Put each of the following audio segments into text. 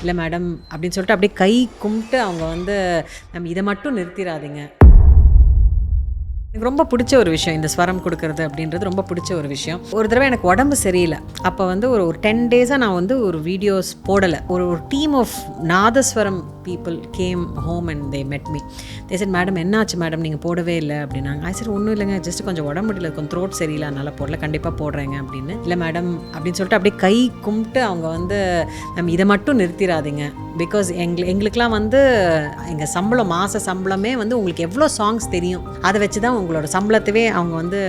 இல்லை மேடம் அப்படின்னு சொல்லிட்டு அப்படியே கை கும்பிட்டு அவங்க வந்து நம்ம இதை மட்டும் நிறுத்திடாதீங்க. எனக்கு ரொம்ப பிடிச்ச ஒரு விஷயம் இந்த ஸ்வரம் கொடுக்கறது அப்படின்றது ரொம்ப பிடிச்ச ஒரு விஷயம். ஒரு தடவை எனக்கு உடம்பு சரியில்லை. அப்போ வந்து ஒரு 10 டேஸாக நான் வந்து ஒரு வீடியோஸ் போடலை. ஒரு team of nadaswaram people came home and they met me. They said madam என்னாச்சு மேடம் நீங்கள் போடவே இல்லை அப்படின்னாங்க. ஐ சரி ஒன்றும் இல்லைங்க, ஜஸ்ட் கொஞ்சம் உடம்பு முடியல, கொஞ்சம் த்ரோட் சரியில்லை, அதனால் போடல, கண்டிப்பாக போடுறேங்க அப்படின்னு. இல்லை மேடம் அப்படின்னு சொல்லிட்டு அப்படியே கை கும்பிட்டு அவங்க வந்து நம்ம இதை மட்டும் நிறுத்திடாதீங்க. பிகாஸ் எங்களுக்கெலாம் வந்து எங்கள் சம்பளம் மாத சம்பளமே வந்து உங்களுக்கு எவ்வளோ சாங்ஸ் தெரியும் அதை வச்சு தான் உங்களோட சம்பளத்தவே அவங்க வந்து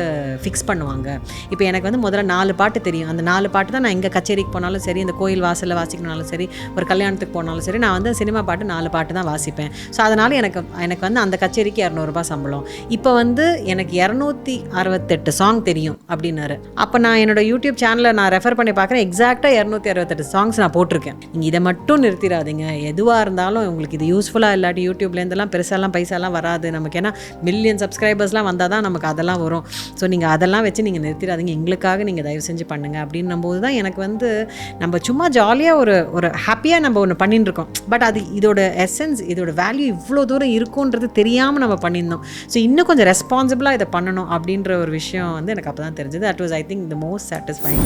ஃபிக்ஸ் பண்ணுவாங்க. இப்போ எனக்கு வந்து முதல்ல 4 பாட்டு தெரியும். அந்த 4 பாட்டு தான் நான் எங்கே கச்சேரிக்கு போனாலும் சரி, இந்த கோயில் வாசலில் வாசிக்கணுனாலும் சரி, ஒரு கல்யாணத்துக்கு போனாலும் சரி, நான் வந்து சினிமா பாட்டு 4 பாட்டு தான் வாசிப்பேன். ஸோ அதனால் எனக்கு வந்து அந்த கச்சேரிக்கு 200 ரூபாய் சம்பளம். இப்போ வந்து எனக்கு 268 சாங் தெரியும் அப்படின்னாரு. அப்போ நான் என்னோட யூடியூப் சேனலை நான் ரெஃபர் பண்ணி பார்க்குறேன், எக்ஸாக்டாக 268 சாங்ஸ் நான் போட்டிருக்கேன். நீங்கள் இதை மட்டும் நிறுத்திடாதீங்க. எதுவாக இருந்தாலும் உங்களுக்கு இது யூஸ்ஃபுல்லாக இல்லாட்டி யூடியூப்லேருந்துலாம் பெருசாலாம் பைசாலாம் வராது நமக்கு. ஏன்னா மில்லியன் சப்ஸ்கிரைபர்ஸ்லாம் வந்தால் தான் நமக்கு அதெல்லாம் வரும். ஸோ நீங்கள் அதெல்லாம் வச்சு நீங்கள் நிறுத்திடாதீங்க, எங்களுக்காக நீங்கள் தயவு செஞ்சு பண்ணுங்கள் அப்படின்னும் போது தான் எனக்கு வந்து நம்ம சும்மா ஜாலியாக ஒரு ஹாப்பியாக நம்ம ஒன்று பண்ணிட்டு இருக்கோம். பட் அது இதோட எசன்ஸ், இதோட வேல்யூ இவ்வளோ தூரம் இருக்குன்றது தெரியாமல் நம்ம பண்ணியிருந்தோம். ஸோ இன்னும் கொஞ்சம் ரெஸ்பான்சிபிளாக இதை பண்ணணும் அப்படின்ற ஒரு விஷயம் வந்து எனக்கு அப்போ தான் தெரிஞ்சது. That was I think the most satisfying.